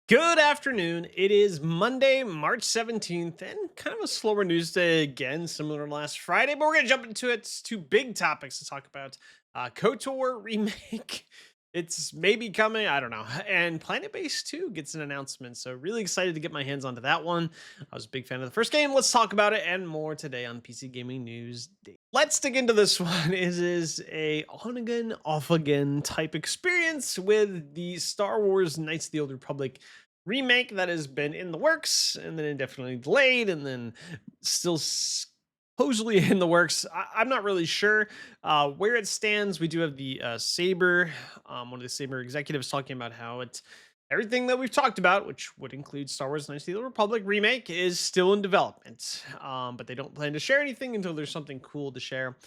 Good afternoon. It is Monday, March 17th, and kind of a slower news day again, similar to last Friday, but we're going to jump into it. It's two big topics to talk about. KOTOR Remake. It's maybe coming, I don't know. And Planetbase 2 gets an announcement. So, really excited to get my hands onto that one. I was a big fan of the first game. Let's talk about it and more today on PC Gaming News. Let's dig into this one. It is a on again, off again type experience with the Star Wars Knights of the Old Republic remake that has been in the works and then indefinitely delayed and then still supposedly in the works. I'm not really sure where it stands. We do have the Saber, one of the Saber executives talking about how it's everything that we've talked about, which would include Star Wars Knights of the Old Republic remake, is still in development. But they don't plan to share anything until there's something cool to share.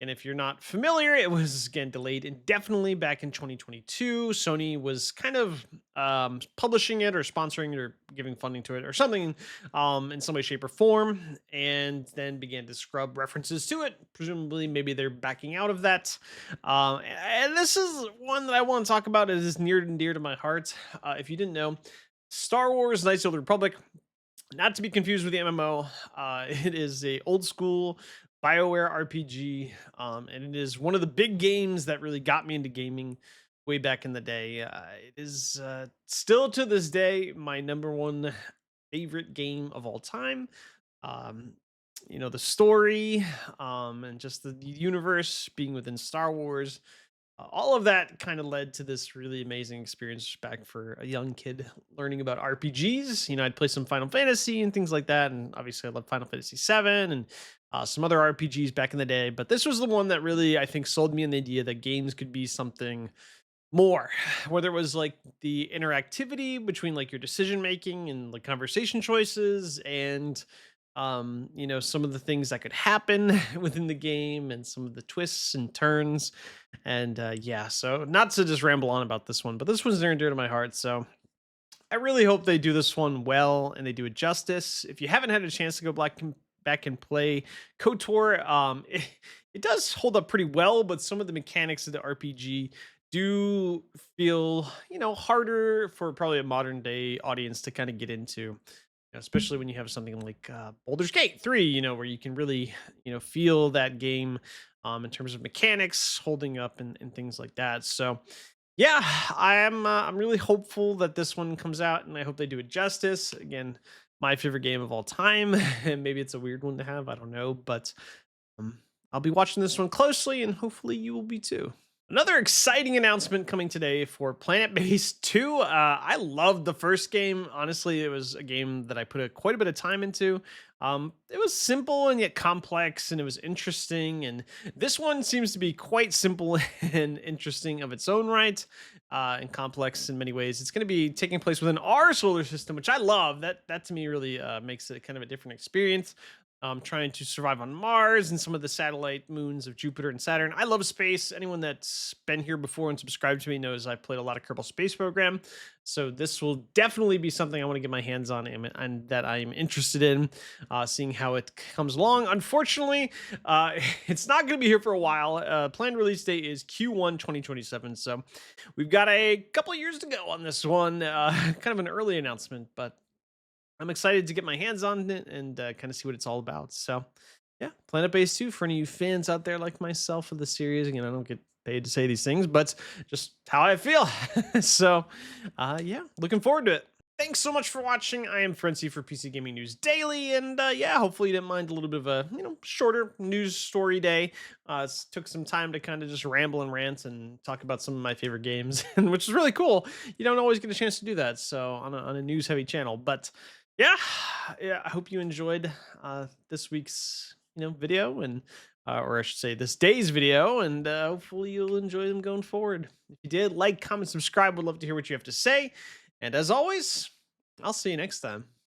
And if you're not familiar, it was again delayed indefinitely back in 2022. Sony was kind of publishing it or sponsoring it or giving funding to it or something in some way, shape, or form, and then began to scrub references to it. Presumably, maybe they're backing out of that. And this is one that I want to talk about. It is near and dear to my heart. If you didn't know, Star Wars Knights of the Republic, not to be confused with the MMO. It is a old school BioWare RPG, and it is one of the big games that really got me into gaming way back in the day. It is still to this day my number one favorite game of all time. Um, the story, and just the universe being within Star Wars, all of that kind of led to this really amazing experience back for a young kid learning about RPGs. I'd play some Final Fantasy and things like that, and obviously I love Final Fantasy 7 and some other RPGs back in the day. But this was the one that really, I think, sold me on the idea that games could be something more, whether it was like the interactivity between like your decision making and like conversation choices and some of the things that could happen within the game and some of the twists and turns. And yeah, so not to just ramble on about this one, but this one's near and dear to my heart. So I really hope they do this one well and they do it justice. If you haven't had a chance to go back and play KOTOR, it does hold up pretty well, but some of the mechanics of the RPG do feel, harder for probably a modern day audience to kind of get into, especially when you have something like Baldur's Gate 3, where you can really, feel that game in terms of mechanics holding up and things like that. So, yeah, I'm really hopeful that this one comes out, and I hope they do it justice. Again, my favorite game of all time, and maybe it's a weird one to have. I don't know, but um, I'll be watching this one closely, and hopefully you will be too. Another exciting announcement coming today for Planet Base 2. I loved the first game. Honestly, it was a game that I put quite a bit of time into. It was simple and yet complex, and it was interesting. And this one seems to be quite simple and interesting of its own right, and complex in many ways. It's going to be taking place within our solar system, which I love. That to me really makes it kind of a different experience, trying to survive on Mars and some of the satellite moons of Jupiter and Saturn. I love space. Anyone that's been here before and subscribed to me knows I've played a lot of Kerbal Space Program. So this will definitely be something I want to get my hands on and that I'm interested in, seeing how it comes along. Unfortunately, it's not going to be here for a while. Planned release date is Q1 2027. So we've got a couple of years to go on this one. Kind of an early announcement, but I'm excited to get my hands on it and kind of see what it's all about. So, yeah, Planet Base 2 for any of you fans out there like myself of the series. Again, I don't get paid to say these things, but just how I feel. So, yeah, looking forward to it. Thanks so much for watching. I am Frenzy for PC Gaming News Daily, and yeah, hopefully you didn't mind a little bit of a shorter news story day. Took some time to kind of just ramble and rant and talk about some of my favorite games, and which is really cool. You don't always get a chance to do that, so on a news heavy channel, but yeah, yeah, I hope you enjoyed this week's video, and or I should say this day's video, and hopefully you'll enjoy them going forward. If you did, like, comment, subscribe. Would love to hear what you have to say. And as always, I'll see you next time.